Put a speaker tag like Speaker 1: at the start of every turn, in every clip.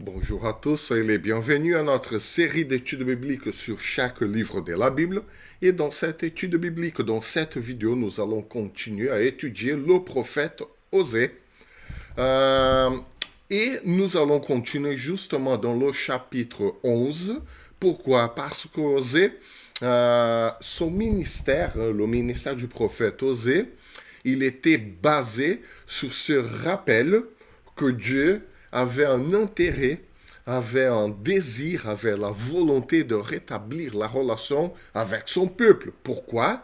Speaker 1: Bonjour à tous, soyez les bienvenus à notre série d'études bibliques sur chaque livre de la Bible. Et dans cette étude biblique, dans cette vidéo, nous allons continuer à étudier le prophète Osée. Euh, et nous allons continuer justement dans le chapitre 11. Pourquoi? Parce qu'Osée, son ministère, le ministère du prophète Osée, il était basé sur ce rappel que Dieu avait un intérêt, avait un désir, avait la volonté de rétablir la relation avec son peuple. Pourquoi?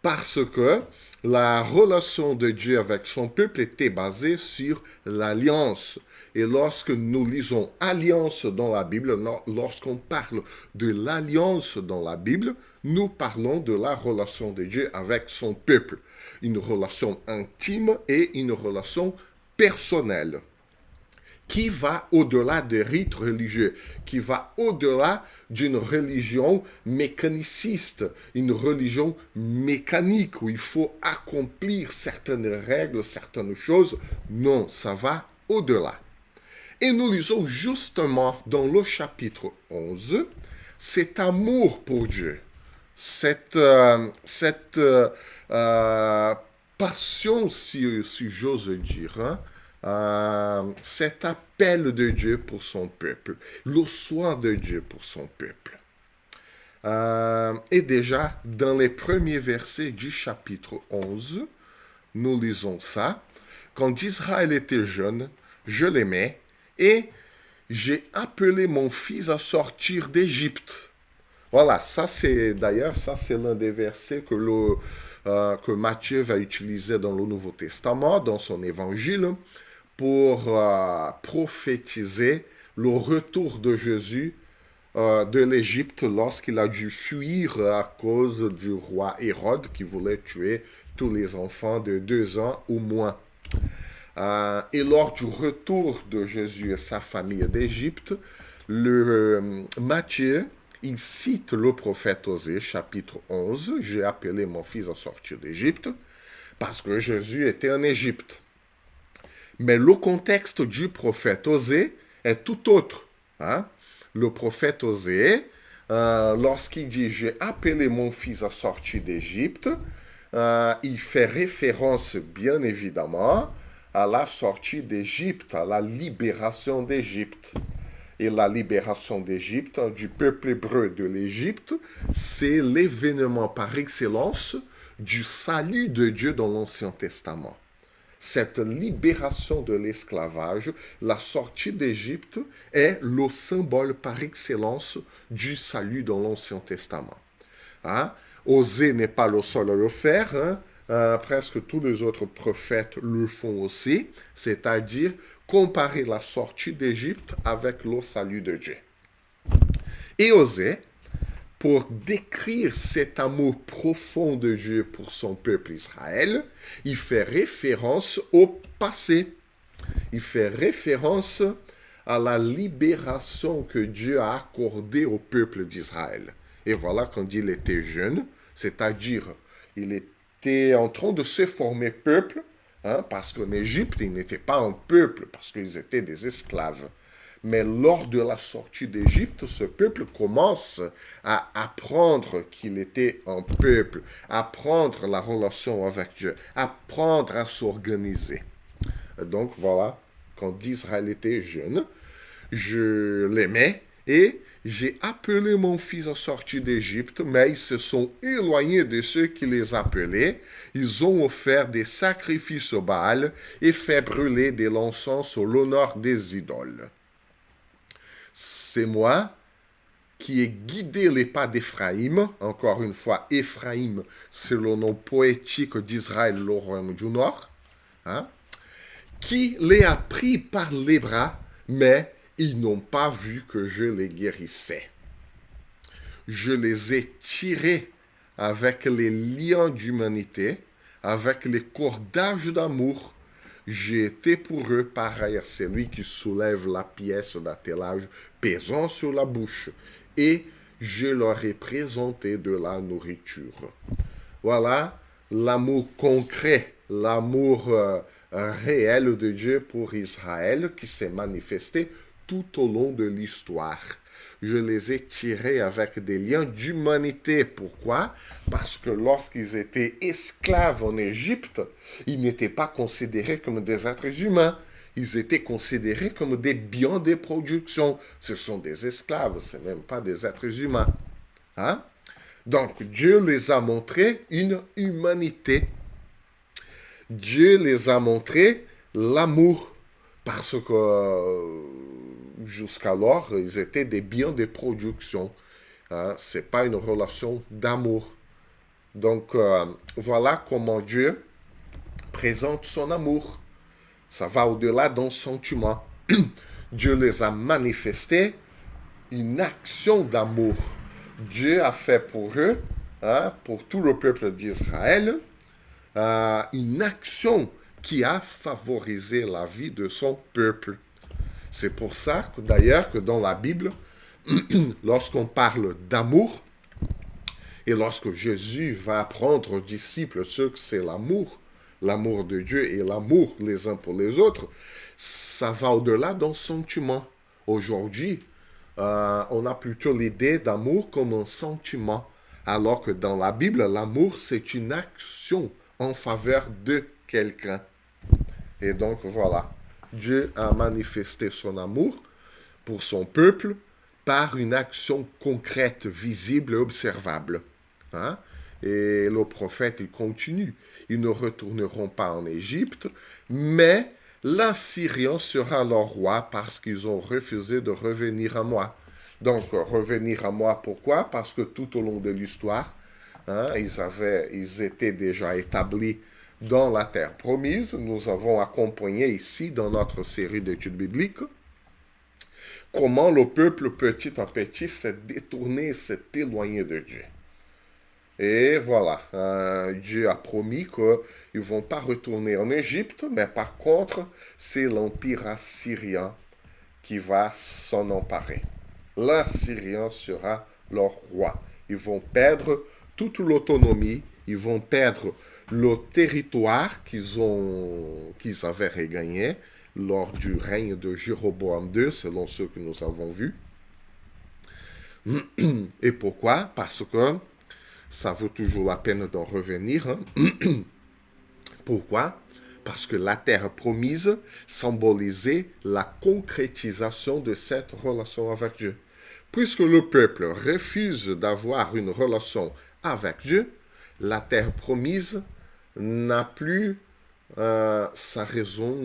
Speaker 1: Parce que la relation de Dieu avec son peuple était basée sur l'alliance. Et lorsque nous lisons alliance dans la Bible, lorsqu'on parle de l'alliance dans la Bible, nous parlons de la relation de Dieu avec son peuple. Une relation intime et une relation personnelle qui va au-delà des rites religieux, qui va au-delà d'une religion mécaniciste, une religion mécanique où il faut accomplir certaines règles, certaines choses. Non, ça va au-delà. Et nous lisons justement dans le chapitre 11 cet amour pour Dieu, cette passion, si j'ose dire, hein, cet appel de Dieu pour son peuple, le soin de Dieu pour son peuple. Et déjà, dans les premiers versets du chapitre 11, nous lisons ça. Quand Israël était jeune, je l'aimais et j'ai appelé mon fils à sortir d'Égypte. Voilà, ça c'est l'un des versets que Matthieu va utiliser dans le Nouveau Testament, dans son évangile, pour prophétiser le retour de Jésus de l'Égypte lorsqu'il a dû fuir à cause du roi Hérode qui voulait tuer tous les enfants de 2 ans ou moins. Et lors du retour de Jésus et sa famille d'Égypte, Matthieu, il cite le prophète Osée, chapitre 11, « J'ai appelé mon fils à sortir d'Égypte » parce que Jésus était en Égypte. Mais le contexte du prophète Osée est tout autre. Hein? Le prophète Osée, lorsqu'il dit « J'ai appelé mon fils à sortir d'Égypte », il fait référence bien évidemment à la sortie d'Égypte, à la libération d'Égypte. Et la libération d'Égypte, du peuple hébreu de l'Égypte, c'est l'événement par excellence du salut de Dieu dans l'Ancien Testament. Cette libération de l'esclavage, la sortie d'Égypte, est le symbole par excellence du salut dans l'Ancien Testament. Hein? Osée n'est pas le seul à le faire. Hein? Presque tous les autres prophètes le font aussi, c'est-à-dire comparer la sortie d'Égypte avec le salut de Dieu. Et Osée, pour décrire cet amour profond de Dieu pour son peuple Israël, il fait référence au passé. Il fait référence à la libération que Dieu a accordée au peuple d'Israël. Et voilà, quand il était jeune, c'est-à-dire il était en train de se former peuple, hein, parce qu'en Égypte, ils n'étaient pas un peuple, parce qu'ils étaient des esclaves. Mais lors de la sortie d'Égypte, ce peuple commence à apprendre qu'il était un peuple, apprendre la relation avec Dieu, apprendre à s'organiser. Donc voilà, quand Israël était jeune, je l'aimais et j'ai appelé mon fils à sortir d'Égypte, mais ils se sont éloignés de ceux qui les appelaient. Ils ont offert des sacrifices au Baal et fait brûler de l'encens au l'honneur des idoles. C'est moi qui ai guidé les pas d'Éphraïm. Encore une fois, Éphraïm, c'est le nom poétique d'Israël, le royaume du Nord. Hein? Qui les a pris par les bras, mais ils n'ont pas vu que je les guérissais. Je les ai tirés avec les liens d'humanité, avec les cordages d'amour. J'ai été pour eux pareil à celui qui soulève la pièce d'attelage pesant sur la bouche, et je leur ai présenté de la nourriture. Voilà l'amour concret, l'amour réel de Dieu pour Israël qui s'est manifesté tout au long de l'histoire. Je les ai tirés avec des liens d'humanité. Pourquoi? Parce que lorsqu'ils étaient esclaves en Égypte, ils n'étaient pas considérés comme des êtres humains. Ils étaient considérés comme des biens de production. Ce sont des esclaves, ce ne sont même pas des êtres humains. Hein? Donc, Dieu les a montré une humanité. Dieu les a montré l'amour. Parce que jusqu'alors, ils étaient des biens de production. Hein? Ce n'est pas une relation d'amour. Donc, voilà comment Dieu présente son amour. Ça va au-delà d'un sentiment. Dieu les a manifestés une action d'amour. Dieu a fait pour eux, hein, pour tout le peuple d'Israël, une action qui a favorisé la vie de son peuple. C'est pour ça que d'ailleurs que dans la Bible, lorsqu'on parle d'amour, et lorsque Jésus va apprendre aux disciples ce que c'est l'amour, l'amour de Dieu et l'amour les uns pour les autres, ça va au-delà d'un sentiment. Aujourd'hui, on a plutôt l'idée d'amour comme un sentiment, alors que dans la Bible, l'amour, c'est une action en faveur de quelqu'un. Et donc, voilà, Dieu a manifesté son amour pour son peuple par une action concrète, visible et observable. Hein? Et le prophète, il continue. Ils ne retourneront pas en Égypte, mais l'Assyrien sera leur roi parce qu'ils ont refusé de revenir à moi. Donc, revenir à moi, pourquoi? Parce que tout au long de l'histoire, hein, ils étaient déjà établis dans la terre promise. Nous avons accompagné ici, dans notre série d'études bibliques, comment le peuple petit à petit s'est détourné, s'est éloigné de Dieu. Et voilà, Dieu a promis qu'ils ne vont pas retourner en Égypte, mais par contre, c'est l'empire assyrien qui va s'en emparer. L'Assyrien sera leur roi. Ils vont perdre toute l'autonomie, ils vont perdre le territoire qu'ils avaient regagné lors du règne de Jéroboam II, selon ce que nous avons vu. Et pourquoi? Parce que ça vaut toujours la peine d'en revenir. Hein? Pourquoi? Parce que la terre promise symbolisait la concrétisation de cette relation avec Dieu. Puisque le peuple refuse d'avoir une relation avec Dieu, la terre promise n'a plus sa raison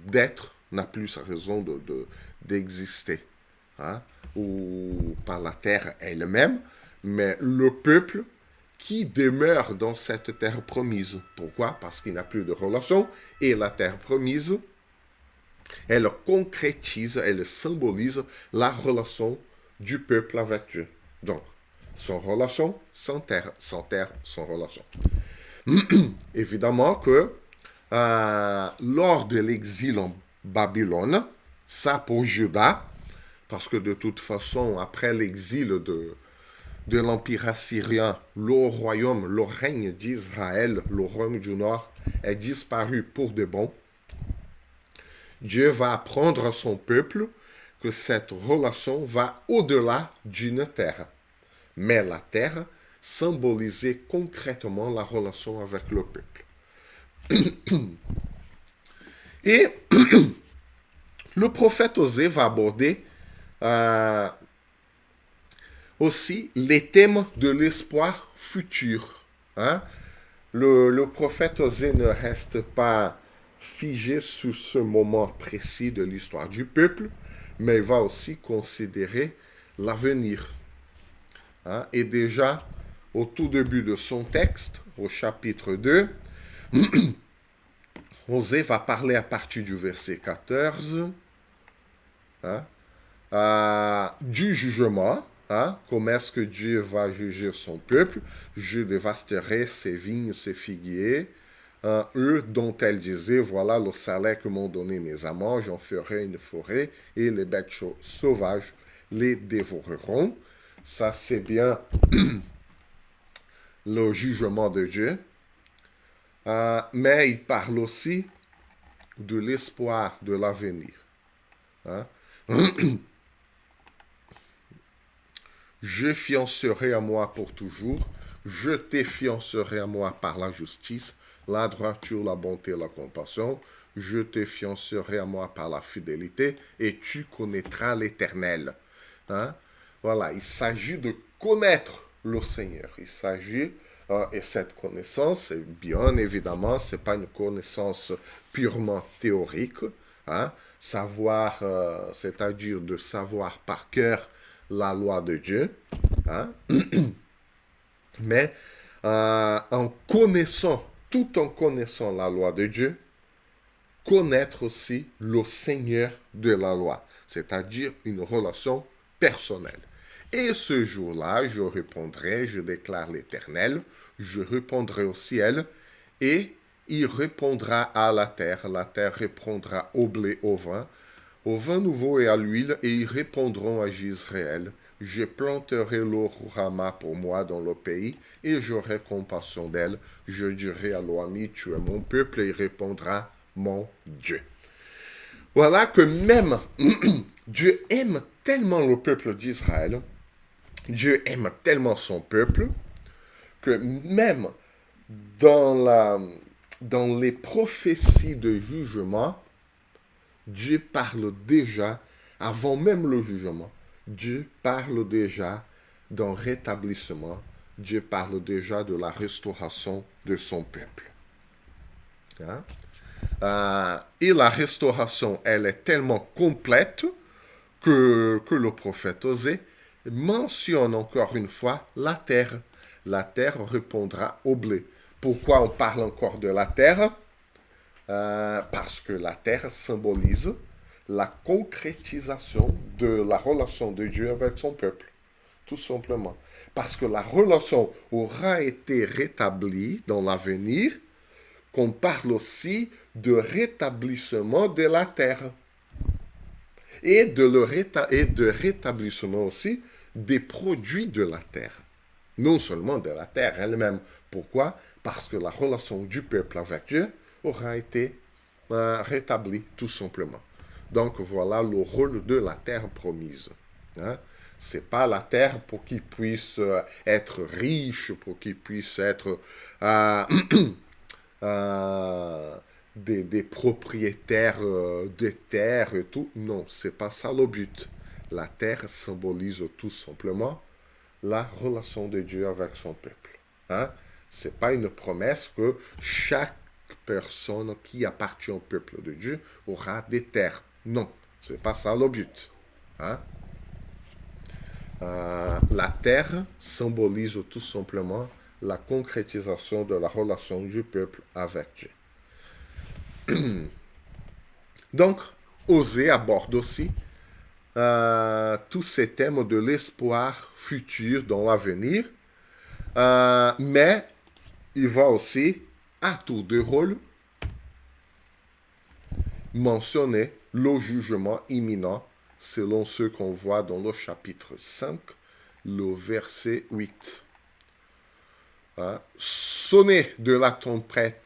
Speaker 1: d'être, n'a plus sa raison d'exister. Hein? Ou pas la terre elle-même, mais le peuple qui demeure dans cette terre promise. Pourquoi? Parce qu'il n'a plus de relation et la terre promise, elle concrétise, elle symbolise la relation du peuple avec Dieu. Donc, sans relation, sans terre, sans relation. Évidemment que lors de l'exil en Babylone, ça pour Juda, parce que de toute façon, après l'exil de l'Empire assyrien, le royaume, le règne d'Israël, le royaume du Nord, est disparu pour de bon. Dieu va apprendre à son peuple que cette relation va au-delà d'une terre. Mais la terre symbolisait concrètement la relation avec le peuple. Et le prophète Osée va aborder aussi les thèmes de l'espoir futur. Hein? Le prophète Osée ne reste pas figé sur ce moment précis de l'histoire du peuple, mais il va aussi considérer l'avenir. Hein? Et déjà, au tout début de son texte, au chapitre 2, Osée va parler à partir du verset 14 du jugement. Hein? Comment est-ce que Dieu va juger son peuple? Je dévasterai ses vignes, ses figuiers, eux dont elle disait, voilà le salaire que m'ont donné mes amants, j'en ferai une forêt et les bêtes sauvages les dévoreront. Ça, c'est bien le jugement de Dieu. Mais il parle aussi de l'espoir de l'avenir. Hein? Je fiancerai à moi pour toujours, je te fiancerai à moi par la justice, la droiture, la bonté, la compassion, je te fiancerai à moi par la fidélité, et tu connaîtras l'Éternel. Hein? Voilà, il s'agit de connaître le Seigneur. Il s'agit, et cette connaissance, bien évidemment, ce n'est pas une connaissance purement théorique. Hein? Savoir, c'est-à-dire de savoir par cœur la loi de Dieu. Hein? Mais en connaissant, tout en connaissant la loi de Dieu, connaître aussi le Seigneur de la loi, c'est-à-dire une relation personnelle. Et ce jour-là, je répondrai, je déclare l'Éternel, je répondrai au ciel, et il répondra à la terre répondra au blé, au vin nouveau et à l'huile, et ils répondront à Israël. Je planterai l'Orama pour moi dans le pays, et j'aurai compassion d'elle. Je dirai à l'Oami, tu es mon peuple, et il répondra, mon Dieu. Voilà que même Dieu aime tellement le peuple d'Israël, Dieu aime tellement son peuple, que même dans les prophéties de jugement, Dieu parle déjà, avant même le jugement, Dieu parle déjà d'un rétablissement, Dieu parle déjà de la restauration de son peuple. Hein? Et la restauration, elle est tellement complète que le prophète Osée mentionne encore une fois la terre. La terre répondra au blé. Pourquoi on parle encore de la terre? Parce que la terre symbolise la concrétisation de la relation de Dieu avec son peuple. Tout simplement. Parce que la relation aura été rétablie dans l'avenir, qu'on parle aussi de rétablissement de la terre. Et de rétablissement aussi des produits de la terre. Non seulement de la terre elle-même. Pourquoi? Parce que la relation du peuple avec Dieu aura été rétablie, tout simplement. Donc voilà le rôle de la terre promise. Hein? C'est pas la terre pour qu'il puisse être riche, pour qu'il puisse être des propriétaires de terre et tout. Non, c'est pas ça le but. La terre symbolise tout simplement la relation de Dieu avec son peuple. Hein? C'est pas une promesse que chaque personne qui appartient au peuple de Dieu aura des terres. Non, c'est pas ça le but. Hein? La terre symbolise tout simplement la concrétisation de la relation du peuple avec Dieu. Donc, Osée aborde aussi tous ces thèmes de l'espoir futur dans l'avenir, mais il va aussi, à tour de rôle, mentionner le jugement imminent selon ce qu'on voit dans le chapitre 5, le verset 8. Sonnez de la trompette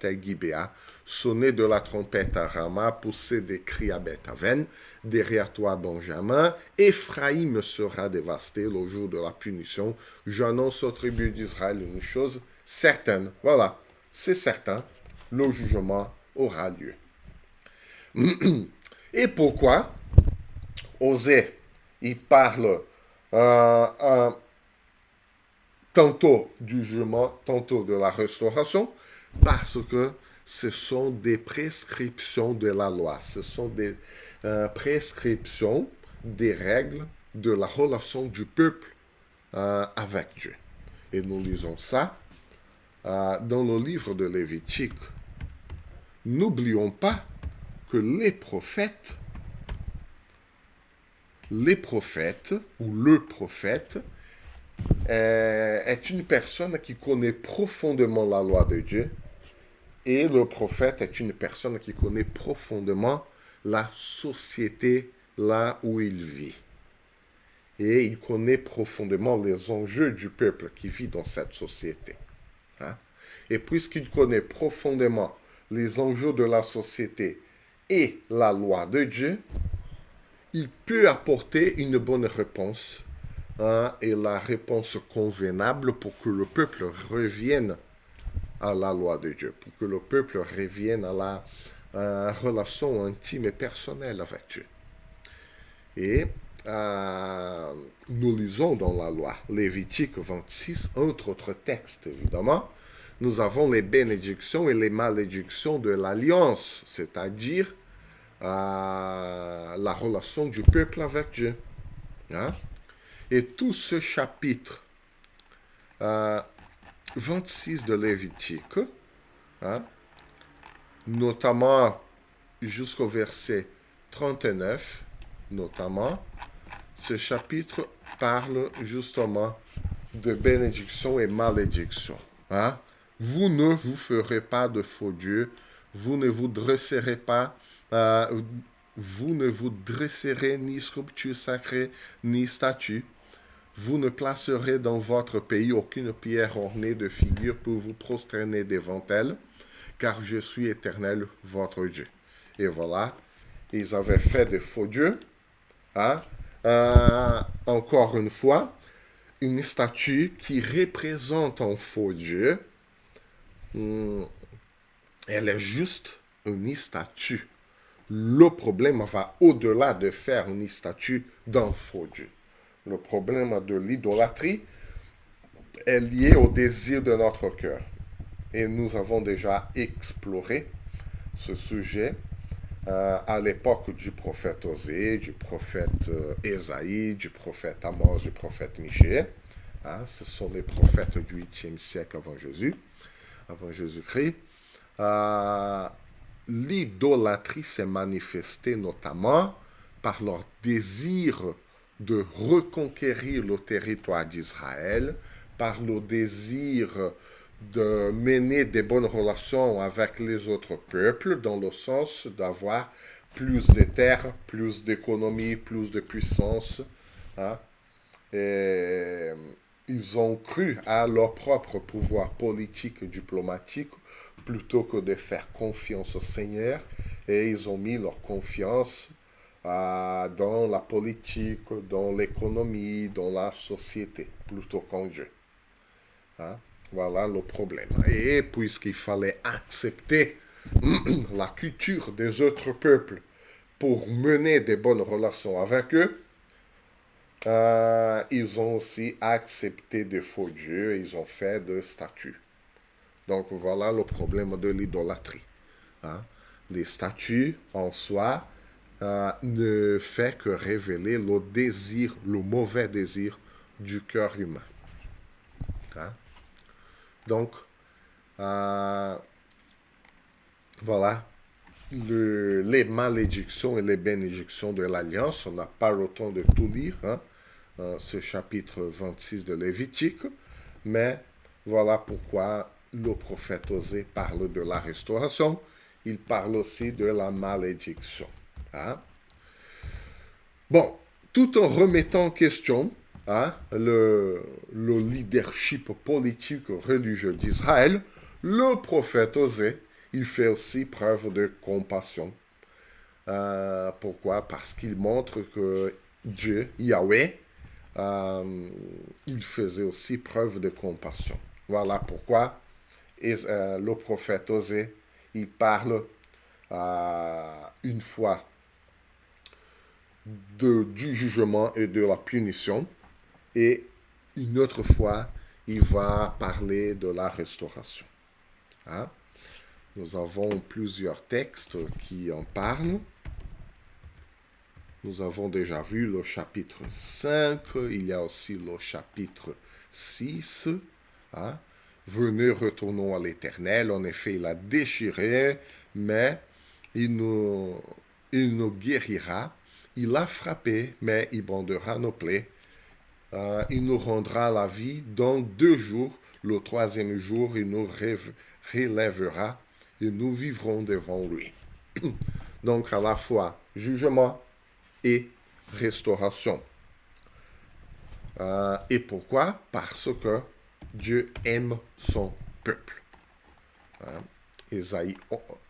Speaker 1: à Gibéa, sonnez de la trompette à Rama, poussez des cris à Beth-Aven, derrière toi Benjamin, Éphraïm sera dévasté le jour de la punition. J'annonce aux tribus d'Israël une chose certaine. Voilà, c'est certain, le jugement aura lieu. Et pourquoi Osée, il parle tantôt du jugement, tantôt de la restauration, parce que ce sont des prescriptions de la loi, ce sont des prescriptions, des règles de la relation du peuple avec Dieu. Et nous lisons ça dans le livre de Lévitique. N'oublions pas que les prophètes ou le prophète est une personne qui connaît profondément la loi de Dieu, et le prophète est une personne qui connaît profondément la société là où il vit. Et il connaît profondément les enjeux du peuple qui vit dans cette société. Hein? Et puisqu'il connaît profondément les enjeux de la société et la loi de Dieu, il peut apporter une bonne réponse, hein, et la réponse convenable pour que le peuple revienne à la loi de Dieu, pour que le peuple revienne à la relation intime et personnelle avec Dieu. Et nous lisons dans la loi, Lévitique 26, entre autres textes évidemment, nous avons les bénédictions et les malédictions de l'alliance, c'est-à-dire la relation du peuple avec Dieu. Hein? Et tout ce chapitre 26 de Lévitique, hein, notamment jusqu'au verset 39, notamment, ce chapitre parle justement de bénédiction et malédiction. Hein? Vous ne vous ferez pas de faux dieux, vous ne vous dresserez pas, vous ne vous dresserez ni sculpture sacrée, ni statue. Vous ne placerez dans votre pays aucune pierre ornée de figures pour vous prosterner devant elle, car je suis Éternel, votre Dieu. Et voilà, ils avaient fait de faux dieux. Hein? Encore une fois, une statue qui représente un faux dieu, elle est juste une statue. Le problème va au-delà de faire une statue d'un faux dieu. Le problème de l'idolâtrie est lié au désir de notre cœur. Et nous avons déjà exploré ce sujet à l'époque du prophète Osée, du prophète Ésaïe, du prophète Amos, du prophète Michée. Hein, ce sont les prophètes du 8e siècle avant Jésus-Christ. L'idolâtrie s'est manifestée notamment par leur désir de reconquérir le territoire d'Israël, par le désir de mener des bonnes relations avec les autres peuples, dans le sens d'avoir plus de terres, plus d'économie, plus de puissance. Hein. Et ils ont cru à leur propre pouvoir politique et diplomatique plutôt que de faire confiance au Seigneur. Et ils ont mis leur confiance dans la politique, dans l'économie, dans la société, plutôt qu'en Dieu. Hein? Voilà le problème. Et puisqu'il fallait accepter la culture des autres peuples pour mener des bonnes relations avec eux, ils ont aussi accepté des faux dieux, ils ont fait des statues. Donc voilà le problème de l'idolâtrie. Hein? Les statues en soi ne fait que révéler le désir, le mauvais désir du cœur humain. Hein? Donc, voilà les malédictions et les bénédictions de l'Alliance. On n'a pas le temps de tout lire, hein, ce chapitre 26 de Lévitique, mais voilà pourquoi le prophète Osée parle de la restauration. Il parle aussi de la malédiction. Hein. Bon, tout en remettant en question le leadership politique religieux d'Israël, le prophète Osée, il fait aussi preuve de compassion. Pourquoi? Parce qu'il montre que Dieu, Yahweh, il faisait aussi preuve de compassion. Voilà pourquoi le prophète Osée, il parle une fois du jugement et de la punition, et une autre fois, il va parler de la restauration. Hein? Nous avons plusieurs textes qui en parlent. Nous avons déjà vu le chapitre 5, il y a aussi le chapitre 6. Hein? Venez, retournons à l'Éternel. En effet, il a déchiré, mais il nous guérira. Il a frappé, mais il bandera nos plaies. Il nous rendra la vie dans 2 jours. Le 3e jour, il nous relèvera et nous vivrons devant lui. Donc, à la fois jugement et restauration. Et pourquoi? Parce que Dieu aime son peuple.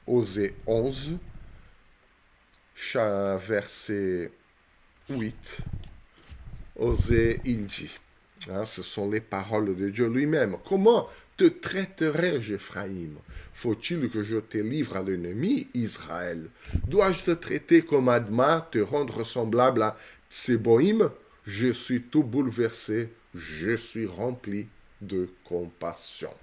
Speaker 1: Osée 11, verset 8, Osée, il dit, hein, ce sont les paroles de Dieu lui-même. Comment te traiterai-je, Ephraïm? Faut-il que je te livre à l'ennemi, Israël? Dois-je te traiter comme Adma, te rendre semblable à Tseboïm? Je suis tout bouleversé, je suis rempli de compassion.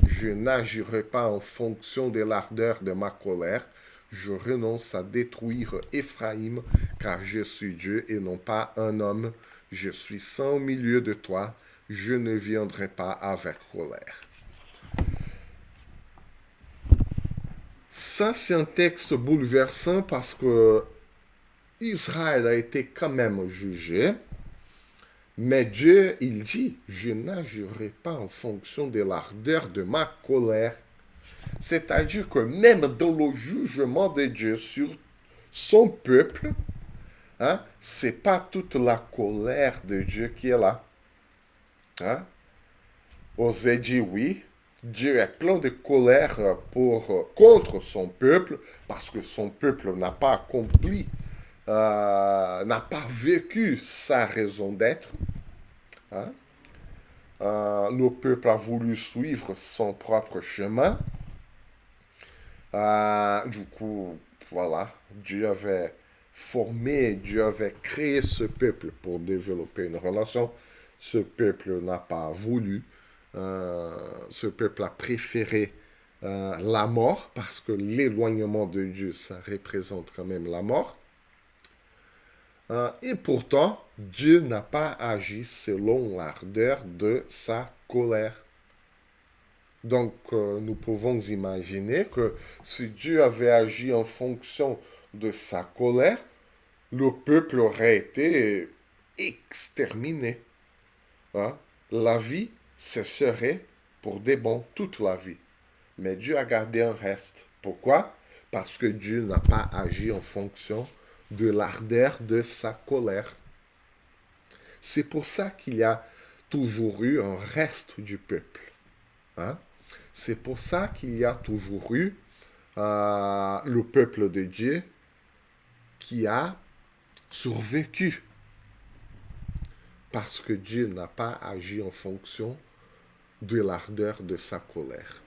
Speaker 1: Je n'agirai pas en fonction de l'ardeur de ma colère. Je renonce à détruire Éphraïm, car je suis Dieu et non pas un homme. Je suis saint au milieu de toi. Je ne viendrai pas avec colère. Ça, c'est un texte bouleversant parce que Israël a été quand même jugé. Mais Dieu, il dit, je n'agirai pas en fonction de l'ardeur de ma colère. C'est-à-dire que même dans le jugement de Dieu sur son peuple, hein, c'est pas toute la colère de Dieu qui est là. Hein? Osée dit oui, Dieu est plein de colère contre son peuple parce que son peuple n'a pas accompli, n'a pas vécu sa raison d'être. Hein? Le peuple a voulu suivre son propre chemin. Du coup, voilà, Dieu avait formé, Dieu avait créé ce peuple pour développer une relation. Ce peuple n'a pas voulu. Ce peuple a préféré la mort parce que l'éloignement de Dieu, ça représente quand même la mort. Et pourtant, Dieu n'a pas agi selon l'ardeur de sa colère. Donc, nous pouvons imaginer que si Dieu avait agi en fonction de sa colère, le peuple aurait été exterminé. Hein? La vie cesserait pour des bons, toute la vie. Mais Dieu a gardé un reste. Pourquoi? Parce que Dieu n'a pas agi en fonction de l'ardeur de sa colère. C'est pour ça qu'il y a toujours eu un reste du peuple. Hein? C'est pour ça qu'il y a toujours eu le peuple de Dieu qui a survécu. Parce que Dieu n'a pas agi en fonction de l'ardeur de sa colère.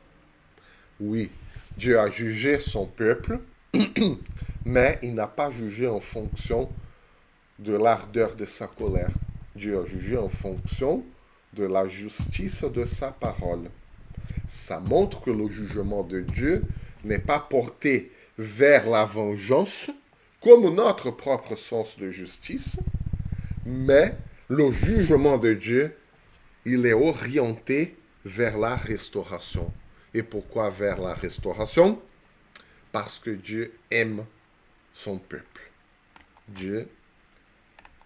Speaker 1: Oui, Dieu a jugé son peuple, mais il n'a pas jugé en fonction de l'ardeur de sa colère. Dieu a jugé en fonction de la justice de sa parole. Ça montre que le jugement de Dieu n'est pas porté vers la vengeance, comme notre propre sens de justice, mais le jugement de Dieu, il est orienté vers la restauration. Et pourquoi vers la restauration? Parce que Dieu aime son peuple. Dieu,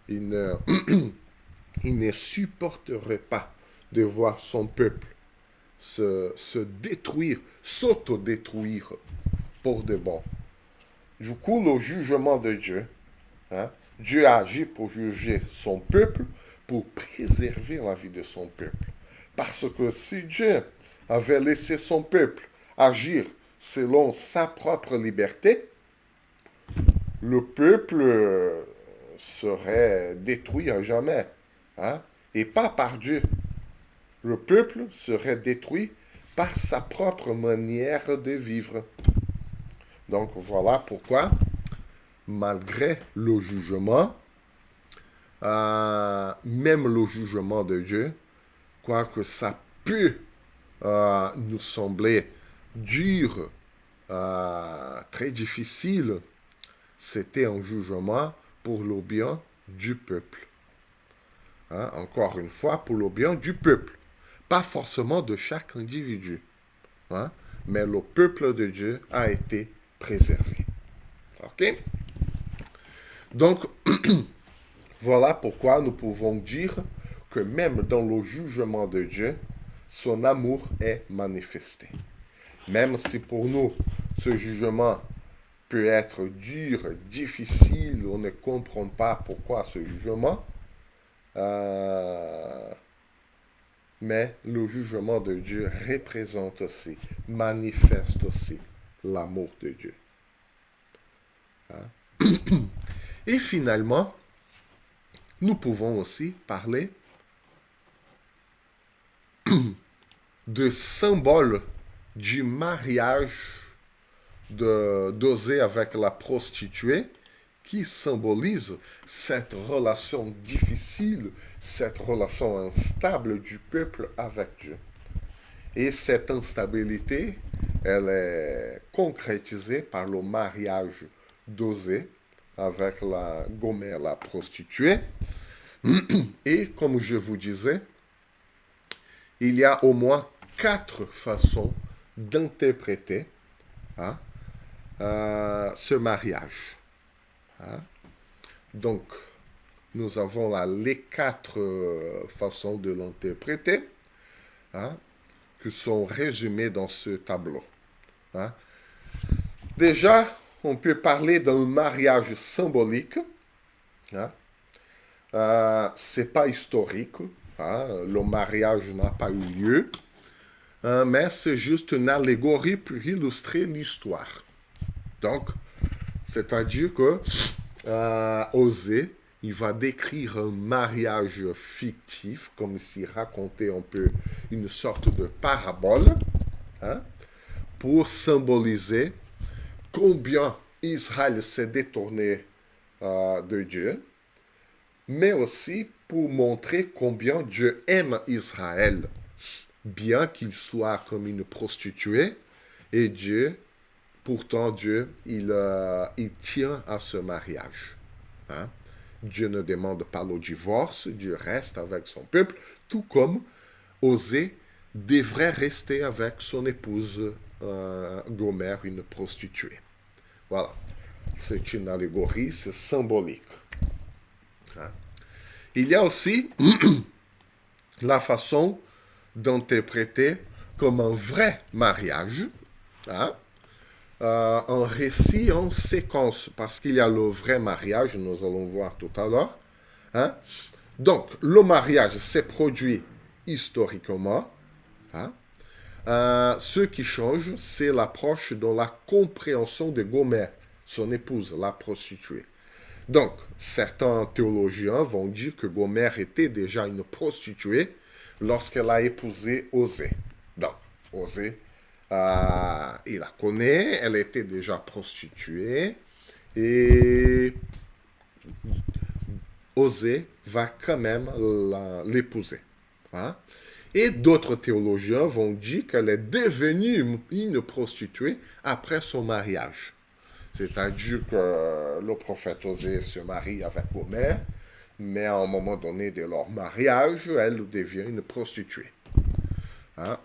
Speaker 1: il ne supporterait pas de voir son peuple se détruire, s'auto-détruire pour de bon. Du coup, le jugement de Dieu, hein, Dieu a agi pour juger son peuple, pour préserver la vie de son peuple. Parce que si Dieu avait laissé son peuple agir selon sa propre liberté, le peuple serait détruit à jamais. Hein, et pas par Dieu. Le peuple serait détruit par sa propre manière de vivre. Donc voilà pourquoi, malgré le jugement, même le jugement de Dieu, quoique ça peut nous sembler dur, très difficile, c'était un jugement pour le bien du peuple. Hein, encore une fois, pour le bien du peuple. Pas forcément de chaque individu. Hein, mais le peuple de Dieu a été préservé. OK? Donc, voilà pourquoi nous pouvons dire que même dans le jugement de Dieu, son amour est manifesté. Même si pour nous, ce jugement peut être dur, difficile, on ne comprend pas pourquoi ce jugement, mais le jugement de Dieu représente aussi, manifeste aussi l'amour de Dieu. Hein? Et finalement, Nous pouvons aussi parler de symbole du mariage d'Osée avec la prostituée qui symbolise cette relation difficile, cette relation instable du peuple avec Dieu. Et cette instabilité, elle est concrétisée par le mariage d'Osée avec la Gomère, la prostituée. Et comme je vous disais, il y a au moins 4 façons d'interpréter hein, ce mariage. Hein. Donc, nous avons là les 4 façons de l'interpréter hein, qui sont résumées dans ce tableau. Hein. Déjà, on peut parler d'un mariage symbolique. Hein. C'est pas historique. Hein, le mariage n'a pas eu lieu. Mais c'est juste une allégorie pour illustrer l'histoire. Donc, c'est-à-dire que Osée, il va décrire un mariage fictif, comme s'il racontait un peu une sorte de parabole, hein, pour symboliser combien Israël s'est détourné de Dieu, mais aussi pour montrer combien Dieu aime Israël, bien qu'il soit comme une prostituée, et Dieu, pourtant Dieu, il tient à ce mariage. Hein? Dieu ne demande pas le divorce, Dieu reste avec son peuple, tout comme Osée devrait rester avec son épouse Gomère, une prostituée. Voilà, c'est une allégorie, c'est symbolique. Hein? Il y a aussi la façon d'interpréter comme un vrai mariage, hein? Un récit en séquence, parce qu'il y a le vrai mariage, nous allons voir tout à l'heure. Hein? Donc, le mariage s'est produit historiquement. Hein? Ce qui change, c'est l'approche dans la compréhension de Gomère, son épouse, la prostituée. Donc, certains théologiens vont dire que Gomère était déjà une prostituée lorsqu'elle a épousé Osée. Donc, Osée, il la connaît, elle était déjà prostituée, et Osée va quand même l'épouser. Hein? Et d'autres théologiens vont dire qu'elle est devenue une prostituée après son mariage. C'est-à-dire que le prophète Osée se marie avec Gomère, mais à un moment donné de leur mariage, elle devient une prostituée. Hein?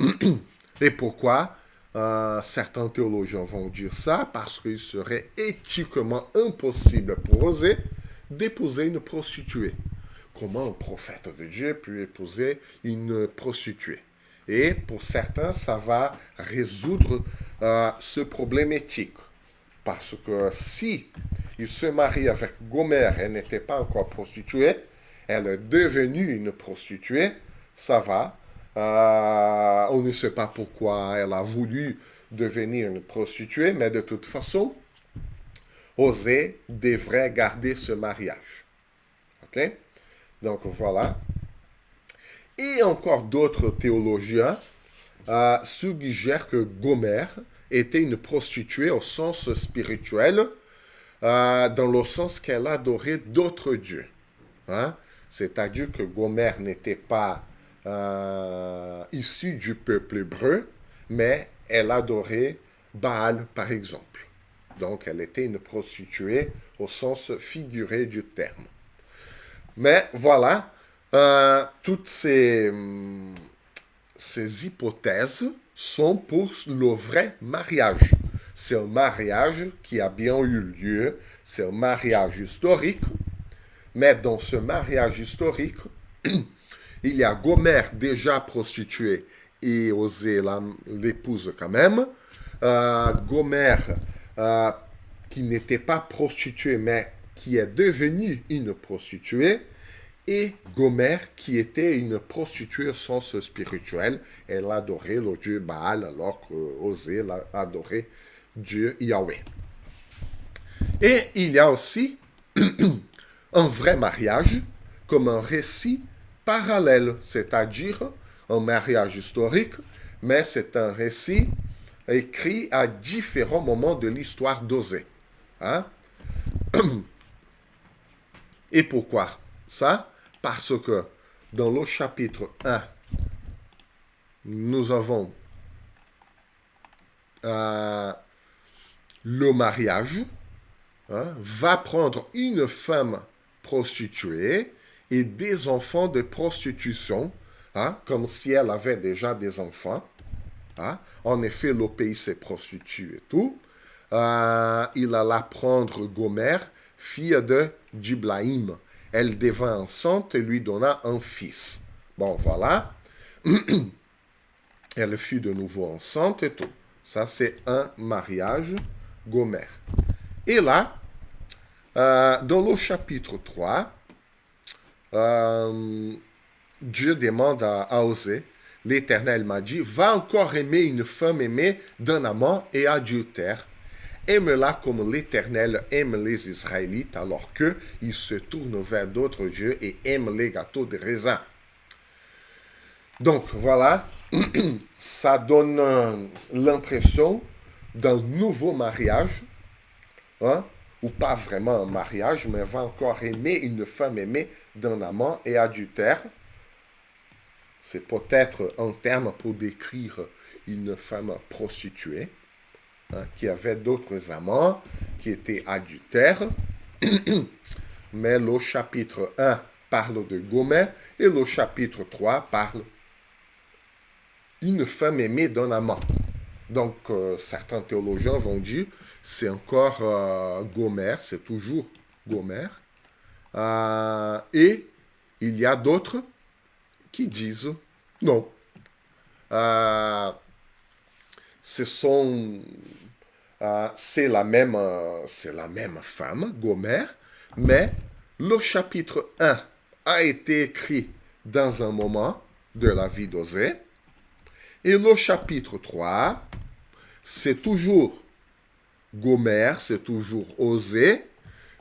Speaker 1: Et pourquoi certains théologiens vont dire ça? Parce qu'il serait éthiquement impossible pour Osée d'épouser une prostituée. Comment un prophète de Dieu peut épouser une prostituée? Et pour certains, ça va résoudre ce problème éthique. Parce que si il se marie avec Gomère, elle n'était pas encore prostituée, elle est devenue une prostituée, ça va. On ne sait pas pourquoi elle a voulu devenir une prostituée, mais de toute façon, Osée devrait garder ce mariage. Ok? Donc voilà. Et encore d'autres théologiens suggèrent que Gomère était une prostituée au sens spirituel, dans le sens qu'elle adorait d'autres dieux. Hein? C'est-à-dire que Gomère n'était pas issue du peuple hébreu, mais elle adorait Baal, par exemple. Donc, elle était une prostituée au sens figuré du terme. Mais voilà, toutes ces hypothèses sont pour le vrai mariage. C'est un mariage qui a bien eu lieu, c'est un mariage historique, mais dans ce mariage historique, il y a Gomère déjà prostituée et Osée l'épouse quand même. Gomère qui n'était pas prostituée, mais qui est devenue une prostituée. Et Gomère, qui était une prostituée au sens spirituel, elle adorait le dieu Baal, alors qu'Osée adorait Dieu Yahweh. Et il y a aussi un vrai mariage, comme un récit parallèle, c'est-à-dire un mariage historique, mais c'est un récit écrit à différents moments de l'histoire d'Osée. Hein? Et pourquoi ça? Parce que dans le chapitre 1, nous avons le mariage, hein, va prendre une femme prostituée et des enfants de prostitution, hein, comme si elle avait déjà des enfants. Hein. En effet, le pays s'est prostitué et tout. Il alla prendre Gomer, fille de Diblaïm. Elle devint enceinte et lui donna un fils. Bon, voilà. Elle fut de nouveau enceinte et tout. Ça, c'est un mariage Gomer. Et là, dans le chapitre 3, Dieu demande à Osée, l'Éternel m'a dit, va encore aimer une femme aimée d'un amant et adultère. Aime-la comme l'Éternel aime les Israélites, alors qu'ils se tournent vers d'autres dieux et aiment les gâteaux de raisin. Donc voilà, ça donne l'impression d'un nouveau mariage, hein, ou pas vraiment un mariage, mais va encore aimer une femme aimée d'un amant et adultère. C'est peut-être un terme pour décrire une femme prostituée, hein, qui avait d'autres amants, qui étaient adultères. Mais le chapitre 1 parle de Gomer et le chapitre 3 parle d'une femme aimée d'un amant. Donc, certains théologiens vont dire, c'est encore Gomer, c'est toujours Gomer. Et il y a d'autres qui disent, non. C'est la même femme, Gomer, mais le chapitre 1 a été écrit dans un moment de la vie d'Osée. Et le chapitre 3, c'est toujours Gomer, c'est toujours Osée,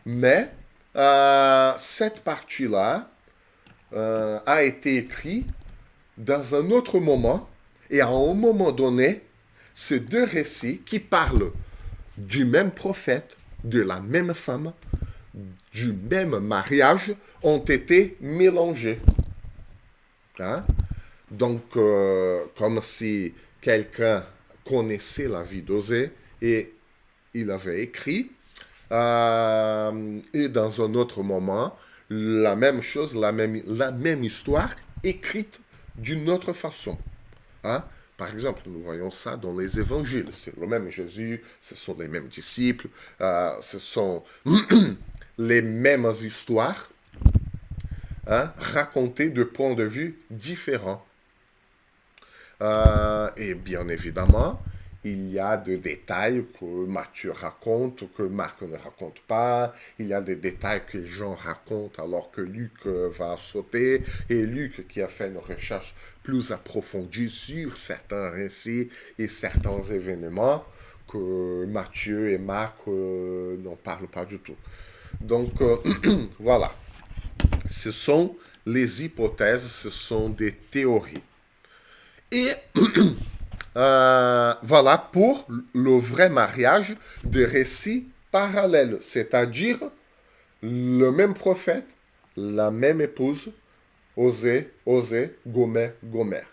Speaker 1: mais cette partie-là a été écrite dans un autre moment, et à un moment donné, ces deux récits qui parlent du même prophète, de la même femme, du même mariage, ont été mélangés. Hein? Donc, comme si quelqu'un connaissait la vie d'Osée et il avait écrit, et dans un autre moment, la même chose, la même histoire, écrite d'une autre façon. Hein? Par exemple, nous voyons ça dans les évangiles. C'est le même Jésus, ce sont les mêmes disciples, ce sont les mêmes histoires, hein, racontées de points de vue différents. Et bien évidemment, il y a des détails que Matthieu raconte, que Marc ne raconte pas. Il y a des détails que Jean raconte alors que Luc va sauter. Et Luc qui a fait une recherche plus approfondie sur certains récits et certains événements que Matthieu et Marc n'en parlent pas du tout. Donc voilà, ce sont les hypothèses, ce sont des théories. Et voilà pour le vrai mariage de récits parallèles, c'est-à-dire le même prophète, la même épouse, Osée, Gomer, Gomer,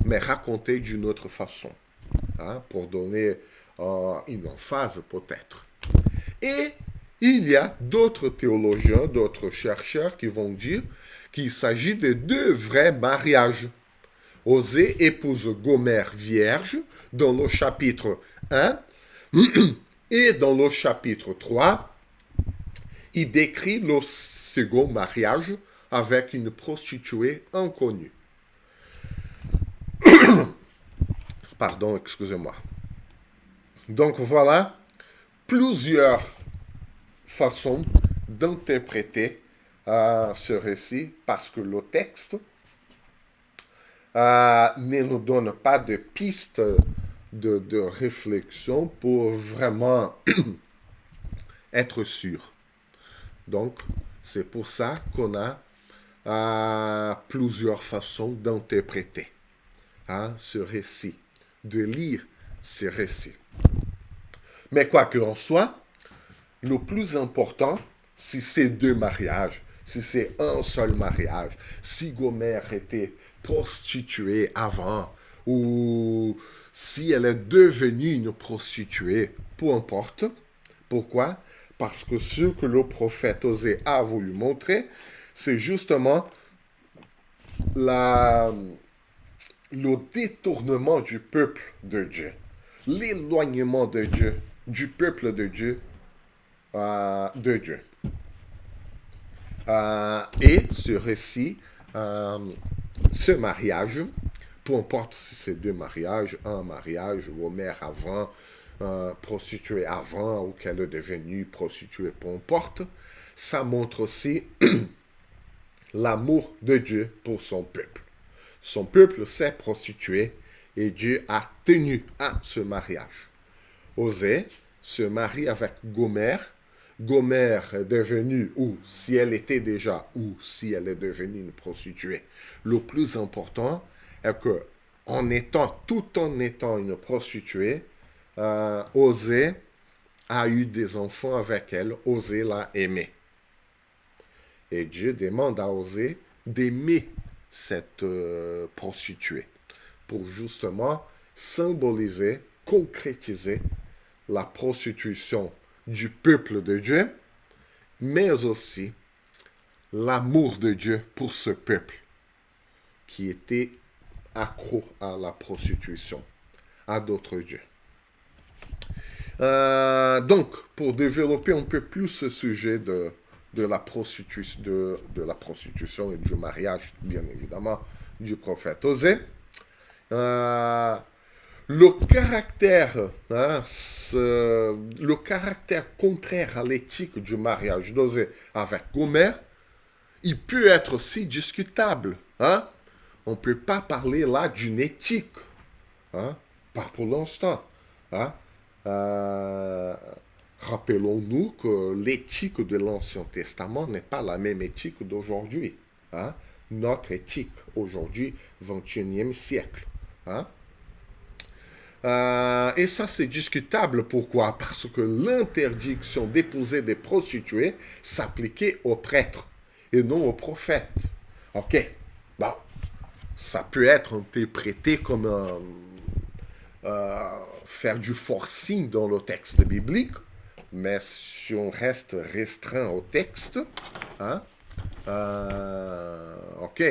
Speaker 1: mais raconté d'une autre façon, hein, pour donner une emphase peut-être. Et il y a d'autres théologiens, d'autres chercheurs qui vont dire qu'il s'agit de deux vrais mariages. Osée épouse Gomer vierge dans le chapitre 1 et dans le chapitre 3, il décrit le second mariage avec une prostituée inconnue. Pardon, excusez-moi. Donc voilà plusieurs façons d'interpréter ce récit parce que le texte ne nous donne pas de pistes de réflexion pour vraiment être sûr. Donc, C'est pour ça qu'on a plusieurs façons d'interpréter ce récit, de lire ce récit. Mais quoi qu'il en soit, le plus important, si c'est deux mariages, si c'est un seul mariage, si Gomère était prostituée avant, ou si elle est devenue une prostituée, peu importe. Pourquoi? Parce que ce que le prophète Osée a voulu montrer, c'est justement le détournement du peuple de Dieu, l'éloignement de Dieu, du peuple de Dieu, de Dieu. Et ce récit, ce mariage, peu importe si c'est deux mariages, un mariage, Gomer avant, prostituée avant, ou qu'elle est devenue prostituée, peu importe, ça montre aussi l'amour de Dieu pour son peuple. Son peuple s'est prostitué et Dieu a tenu à ce mariage. Osée se marie avec Gomer. Gomer est devenue, ou si elle était déjà, ou si elle est devenue une prostituée. Le plus important est que, tout en étant une prostituée, Osée a eu des enfants avec elle. Osée l'a aimée. Et Dieu demande à Osée d'aimer cette prostituée pour justement symboliser, concrétiser la prostitution du peuple de Dieu, mais aussi l'amour de Dieu pour ce peuple qui était accro à la prostitution, à d'autres dieux. Donc, pour développer un peu plus ce sujet de la prostitution et du mariage, bien évidemment, du prophète Osée, le caractère contraire à l'éthique du mariage d'Osée avec Gomer, il peut être aussi discutable. On ne peut pas parler là d'une éthique. Pas pour l'instant. Rappelons-nous que l'éthique de l'Ancien Testament n'est pas la même éthique d'aujourd'hui. Notre éthique aujourd'hui, 21e siècle. Et ça, c'est discutable. Pourquoi? Parce que l'interdiction d'épouser des prostituées s'appliquait aux prêtres et non aux prophètes. Ok. Bon. Ça peut être interprété comme faire du forcing dans le texte biblique, mais si on reste restreint au texte, ok,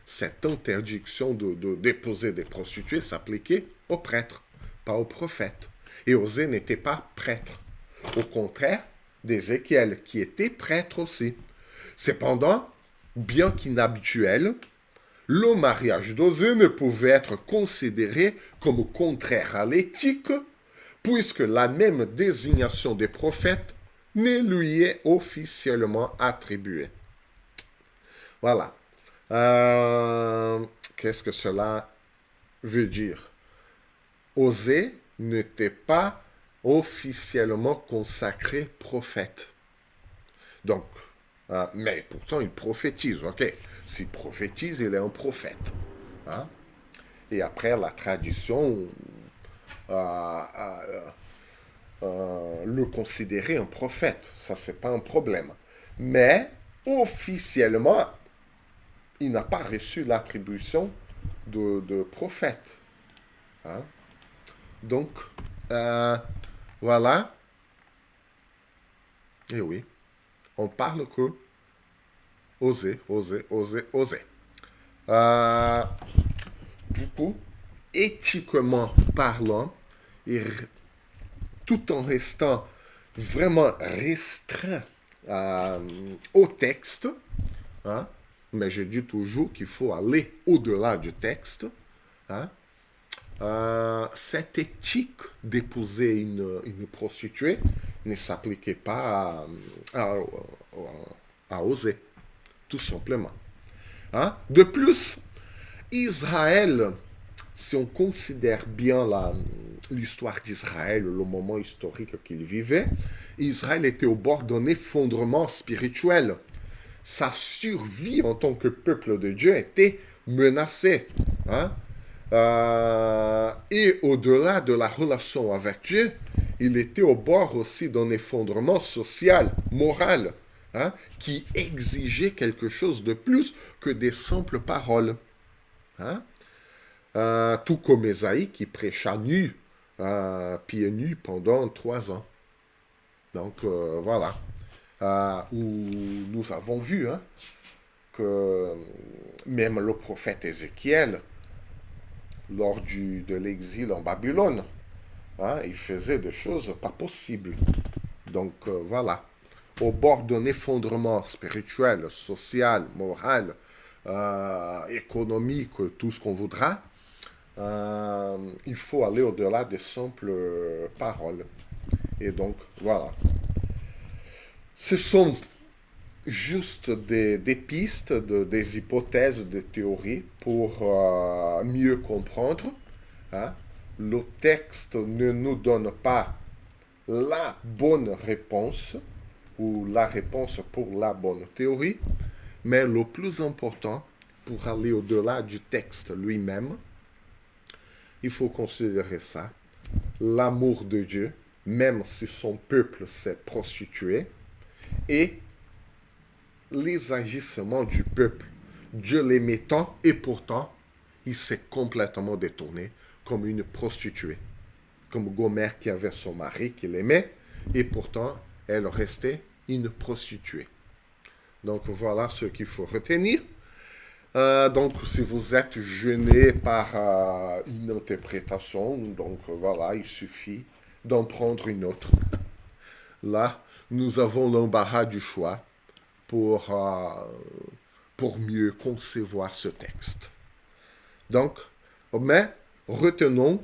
Speaker 1: cette interdiction de déposer des prostituées s'appliquait aux prêtres, pas aux prophètes. Et Osée n'était pas prêtre. Au contraire d'Ézéchiel, qui était prêtre aussi. Cependant, bien qu'inhabituel, le mariage d'Osée ne pouvait être considéré comme contraire à l'éthique, puisque la même désignation des prophètes ne lui est officiellement attribuée. Voilà. Qu'est-ce que cela veut dire? Osée n'était pas officiellement consacré prophète. Donc, mais pourtant il prophétise, ok? S'il prophétise, il est un prophète. Et après, la tradition le considérait un prophète. Ça, c'est pas un problème. Mais, officiellement, il n'a pas reçu l'attribution de prophète. Donc, voilà. Et oui, on parle que Osée. Du coup, éthiquement parlant, et tout en restant vraiment restreint au texte, mais je dis toujours qu'il faut aller au-delà du texte, cette éthique d'épouser une prostituée ne s'appliquait pas à Osée, tout simplement. De plus, Israël, si on considère bien l'histoire d'Israël, le moment historique qu'il vivait, Israël était au bord d'un effondrement spirituel. sa survie en tant que peuple de Dieu était menacée. Hein? Et au-delà de la relation avec Dieu, il était au bord aussi d'un effondrement social, moral, hein, qui exigeait quelque chose de plus que des simples paroles. Hein? Tout comme Ésaïe qui prêcha nu, pieds nus pendant 3 ans. Donc voilà, où nous avons vu hein, que même le prophète Ézéchiel, lors de l'exil en Babylone, hein, il faisait des choses pas possibles. Donc voilà, au bord d'un effondrement spirituel, social, moral, économique, tout ce qu'on voudra, il faut aller au-delà des simples paroles. Et donc voilà. Ce sont juste des pistes, des hypothèses, des théories pour mieux comprendre. Hein. Le texte ne nous donne pas la bonne réponse ou la réponse pour la bonne théorie, mais le plus important, pour aller au-delà du texte lui-même, il faut considérer ça, l'amour de Dieu, même si son peuple s'est prostitué, et les agissements du peuple. Dieu l'aimait tant et pourtant, il s'est complètement détourné comme une prostituée. Comme Gomère qui avait son mari qu'il aimait et pourtant elle restait une prostituée. Donc voilà ce qu'il faut retenir. Donc si vous êtes gêné par une interprétation, donc voilà, il suffit d'en prendre une autre. Là, nous avons l'embarras du choix pour mieux concevoir ce texte. Donc, mais retenons,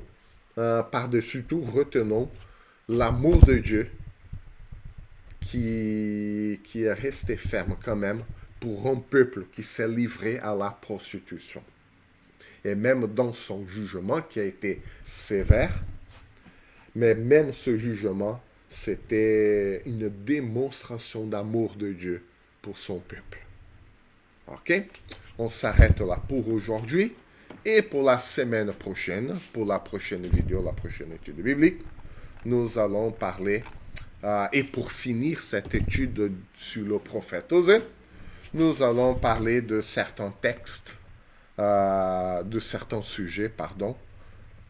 Speaker 1: par-dessus tout, retenons l'amour de Dieu qui est resté ferme quand même pour un peuple qui s'est livré à la prostitution. Et même dans son jugement qui a été sévère, mais même ce jugement, c'était une démonstration d'amour de Dieu pour son peuple. Ok? On s'arrête là pour aujourd'hui. Et pour la semaine prochaine, pour la prochaine vidéo, la prochaine étude biblique, nous allons parler, et pour finir cette étude sur le prophète Osée, nous allons parler de certains textes, de certains sujets,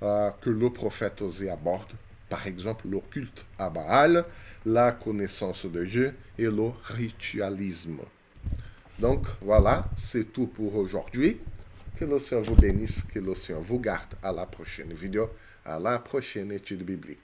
Speaker 1: que le prophète Osée aborde. Par exemple, le culte à Baal, la connaissance de Dieu et le ritualisme. Donc voilà, c'est tout pour aujourd'hui. Que le Seigneur vous bénisse, que le Seigneur vous garde. À la prochaine vidéo, à la prochaine étude biblique.